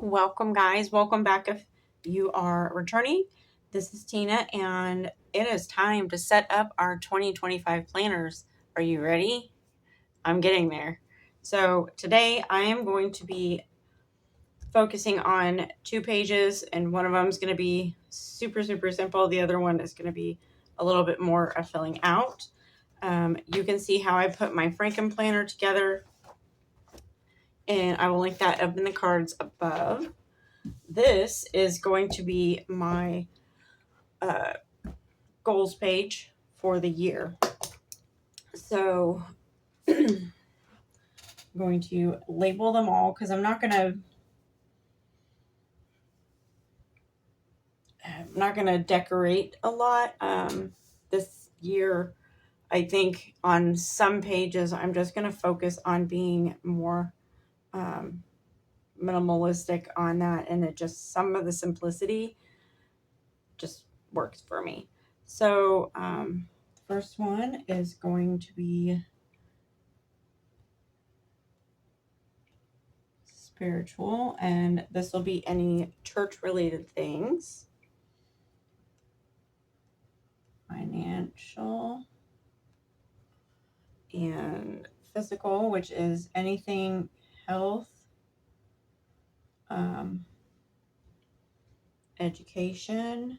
Welcome, guys. Welcome back if you are returning. This is Tina, and it is time to set up our 2025 planners. Are you ready? I'm getting there. So, today I am going to be focusing on 2 pages, and one of them is going to be super, super simple. The other one is going to be a little bit more of filling out. You can see how I put my Franken planner together, and I will link that up in the cards above. This is going to be my goals page for the year. So I'm going to label them all because I'm not gonna decorate a lot this year. I think on some pages I'm just gonna focus on being more minimalistic on that, and it just some of the simplicity just works for me. So the first one is going to be spiritual, and this will be any church related things. Financial and physical, which is anything health, education.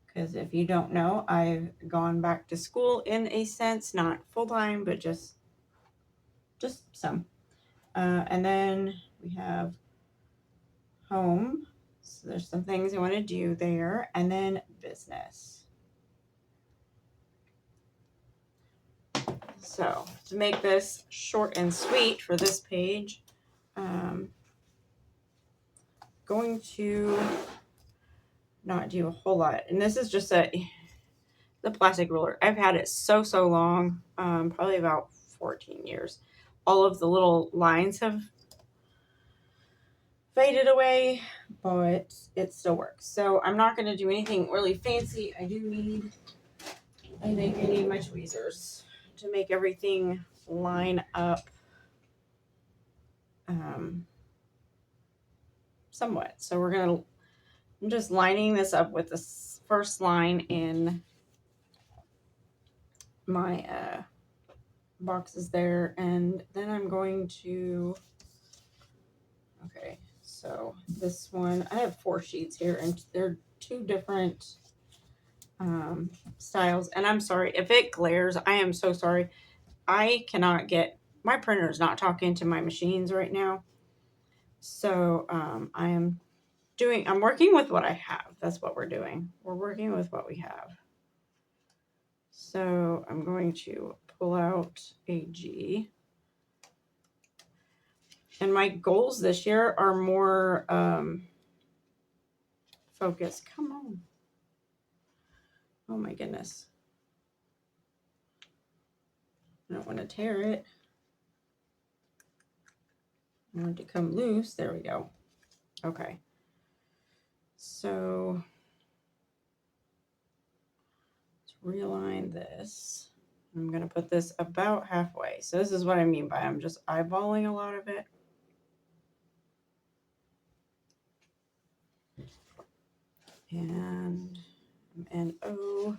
Because if you don't know, I've gone back to school in a sense, not full time, but just some. And then we have home. So there's some things I want to do there, and then business. So to make this short and sweet for this page, going to not do a whole lot. And this is just the plastic ruler. I've had it so long, probably about 14 years. All of the little lines have faded away, but it still works. So I'm not going to do anything really fancy. I think I need my tweezers to make everything line up somewhat. So I'm just lining this up with the first line in my boxes there, and then I'm going to, okay, so this one, I have 4 sheets here, and they're 2 different styles, and I'm sorry if it glares. I am so sorry. I cannot get, my printer is not talking to my machines right now, so I'm working with what I have. That's what we're doing. We're working with what we have. So I'm going to pull out a G. And my goals this year are more focused. Come on. Oh my goodness. I don't want to tear it. I want it to come loose. There we go. Okay. So let's realign this. I'm going to put this about halfway. So this is what I mean by I'm just eyeballing a lot of it. And N-O.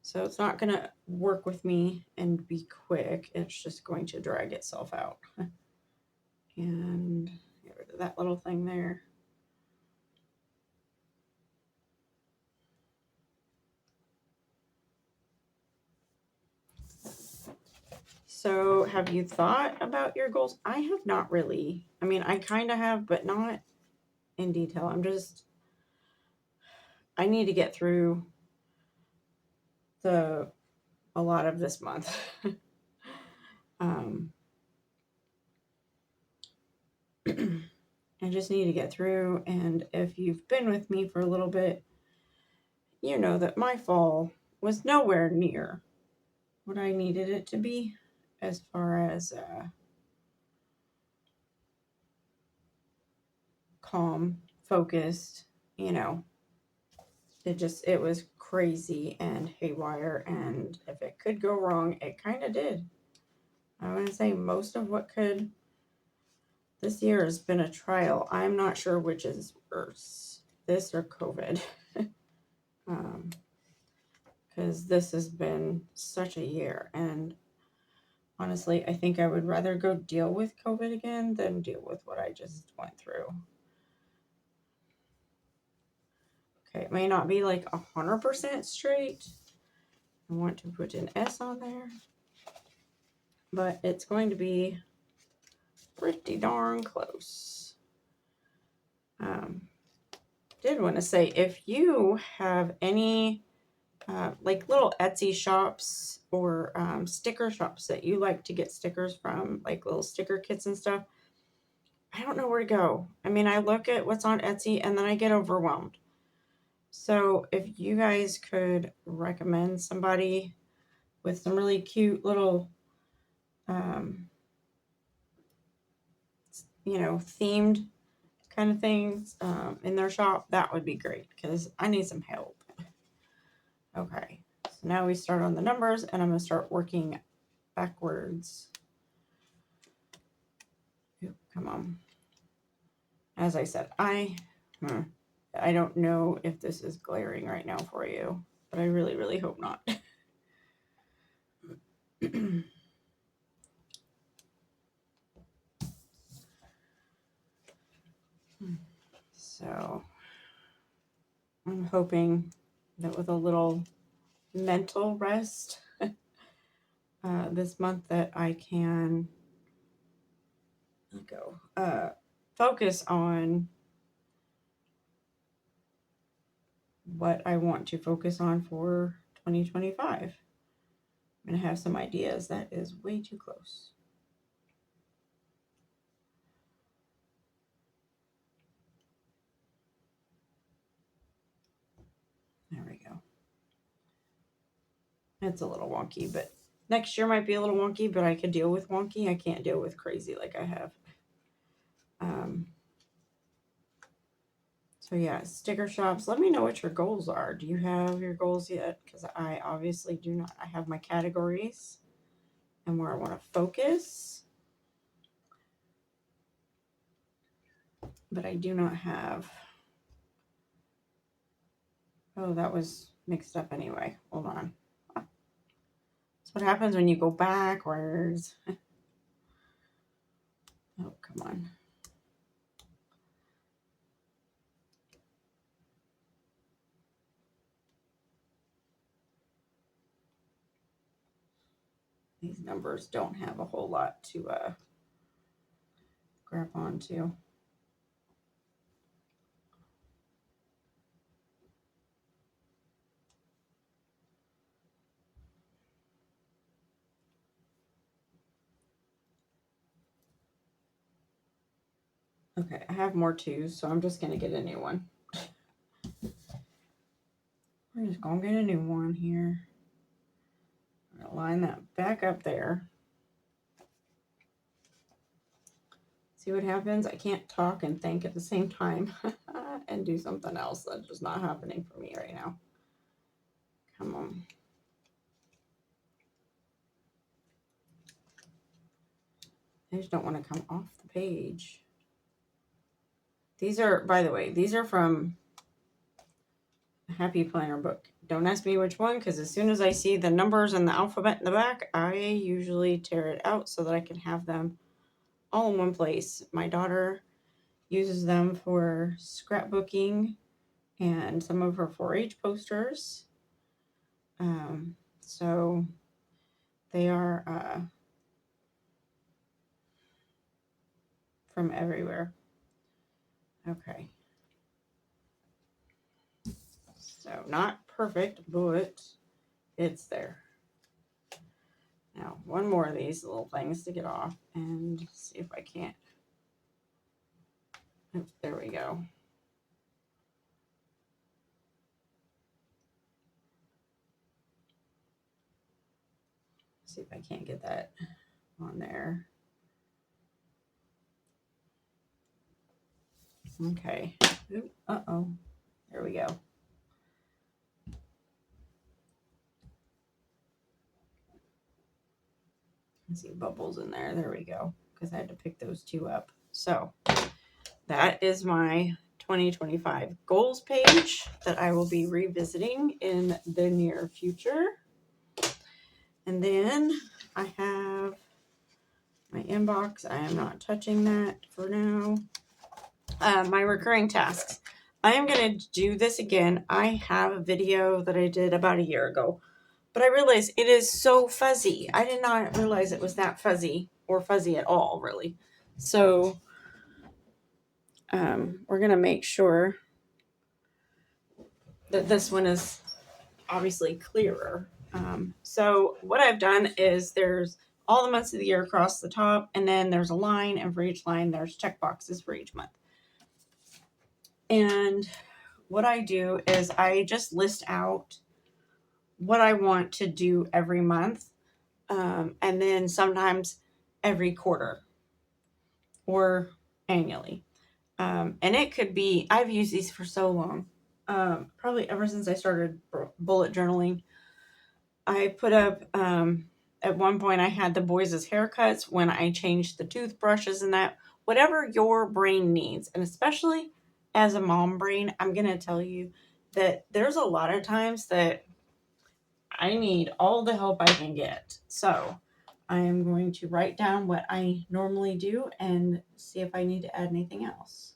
So it's not going to work with me and be quick. It's just going to drag itself out. And get rid of that little thing there. So have you thought about your goals? I have not really. I mean, I kind of have, but not in detail. I need to get through a lot of this month. I just need to get through. And if you've been with me for a little bit, you know that my fall was nowhere near what I needed it to be as far as calm, focused, it was crazy and haywire, and if it could go wrong, it kind of did. I want to say most of what could this year has been a trial. I'm not sure which is worse, this or COVID. Because this has been such a year, and honestly, I think I would rather go deal with COVID again than deal with what I just went through. Okay, it may not be like 100% straight. I want to put an S on there, but it's going to be pretty darn close. Did want to say, if you have any like little Etsy shops or sticker shops that you like to get stickers from, like little sticker kits and stuff, I don't know where to go. I mean, I look at what's on Etsy and then I get overwhelmed. So if you guys could recommend somebody with some really cute little, themed kind of things in their shop, that would be great because I need some help. Okay, so now we start on the numbers and I'm going to start working backwards. Oop, come on. As I said, I don't know if this is glaring right now for you, but I really, really hope not. So I'm hoping that with a little mental rest this month that I can focus on what I want to focus on for 2025. I'm going to have some ideas. That is way too close. There we go. It's a little wonky, but next year might be a little wonky, but I can deal with wonky. I can't deal with crazy like I have. So yeah, sticker shops. Let me know what your goals are. Do you have your goals yet? Because I obviously do not. I have my categories and where I want to focus. But I do not have. Oh, that was mixed up anyway. Hold on. That's what happens when you go backwards. Oh, come on. These numbers don't have a whole lot to grab onto. Okay, I have more twos, so I'm just going to get a new one. We're just going to get a new one here. I'm going to line that back up there. See what happens? I can't talk and think at the same time and do something else. That's just not happening for me right now. Come on. I just don't want to come off the page. These are, by the way, these are from a Happy Planner book. Don't ask me which one, because as soon as I see the numbers and the alphabet in the back, I usually tear it out so that I can have them all in one place. My daughter uses them for scrapbooking and some of her 4-H posters. So they are from everywhere. Okay. So not perfect, but it's there. Now, one more of these little things to get off and see if I can't. Oh, there we go. See if I can't get that on there. Okay. Uh-oh. There we go. see bubbles in there. There we go. Because I had to pick those two up. So that is my 2025 goals page that I will be revisiting in the near future. And then I have my inbox. I am not touching that for now. My recurring tasks. I am going to do this again. I have a video that I did about a year ago, but I realized it is so fuzzy. I did not realize it was that fuzzy or fuzzy at all, really. So we're going to make sure that this one is obviously clearer. So what I've done is there's all the months of the year across the top, and then there's a line, and for each line there's check boxes for each month. And what I do is I just list out what I want to do every month, and then sometimes every quarter or annually. And it could be, I've used these for so long, probably ever since I started bullet journaling. I put up, at one point I had the boys' haircuts when I changed the toothbrushes and that, whatever your brain needs. And especially as a mom brain, I'm going to tell you that there's a lot of times that I need all the help I can get. So I am going to write down what I normally do and see if I need to add anything else.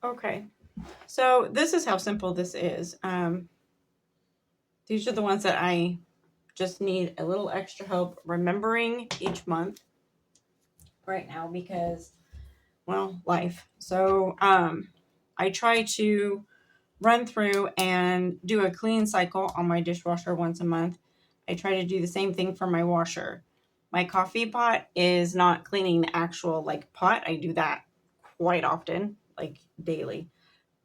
Okay, so this is how simple this is. These are the ones that I just need a little extra help remembering each month right now because, well, life. So I try to run through and do a clean cycle on my dishwasher once a month. I try to do the same thing for my washer. My coffee pot is not cleaning the actual like pot. I do that quite often, like daily.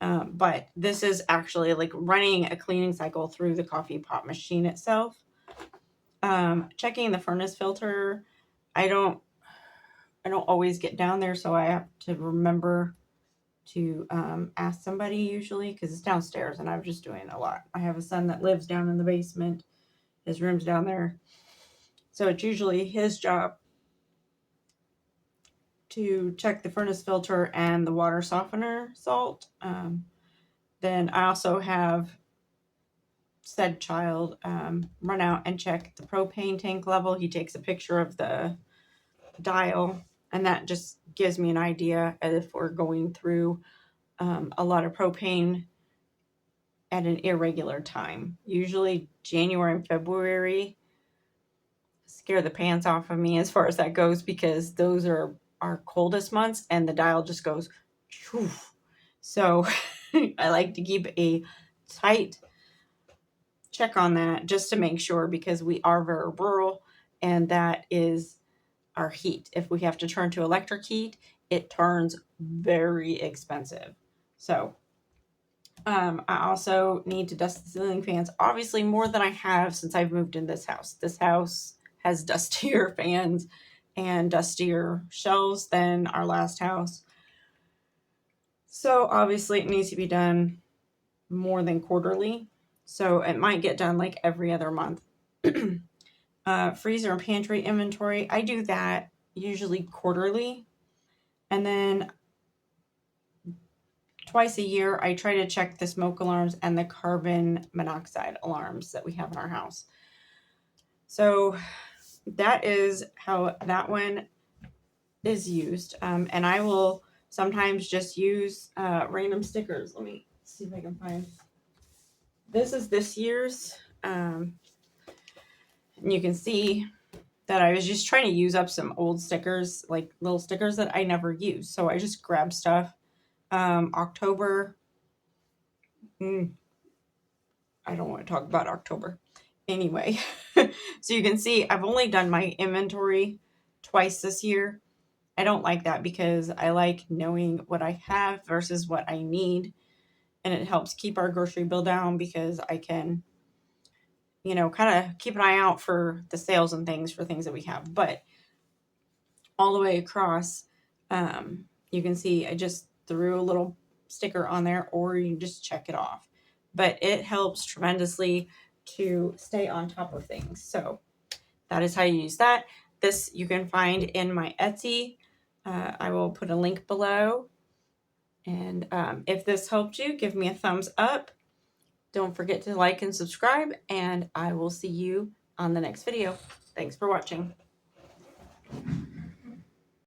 But this is actually like running a cleaning cycle through the coffee pot machine itself. Checking the furnace filter. I don't always get down there, so I have to remember to ask somebody usually because it's downstairs and I'm just doing a lot. I have a son that lives down in the basement. His room's down there. So it's usually his job to check the furnace filter and the water softener salt. Then I also have said child run out and check the propane tank level. He takes a picture of the dial, and that just gives me an idea if we're going through a lot of propane at an irregular time. Usually January and February scare the pants off of me as far as that goes, because those are our coldest months and the dial just goes phew. So I like to keep a tight check on that just to make sure, because we are very rural and that is our heat. If we have to turn to electric heat, it turns very expensive. So I also need to dust the ceiling fans, obviously more than I have since I've moved in this house. This house has dustier fans and dustier shelves than our last house. So obviously it needs to be done more than quarterly. So it might get done like every other month. Freezer and pantry inventory, I do that usually quarterly. And then twice a year, I try to check the smoke alarms and the carbon monoxide alarms that we have in our house. So that is how that one is used. And I will sometimes just use random stickers. Let me see if I can find. This is this year's. And you can see that I was just trying to use up some old stickers, like little stickers that I never use. So I just grabbed stuff. October. I don't want to talk about October. Anyway, so you can see I've only done my inventory twice this year. I don't like that because I like knowing what I have versus what I need. And it helps keep our grocery bill down because I can, kind of keep an eye out for the sales and things for things that we have. But all the way across, you can see I just threw a little sticker on there, or you can just check it off. But it helps tremendously to stay on top of things. So that is how you use that. This you can find in my Etsy. I will put a link below. And if this helped you, give me a thumbs up. Don't forget to like and subscribe, and I will see you on the next video. Thanks for watching.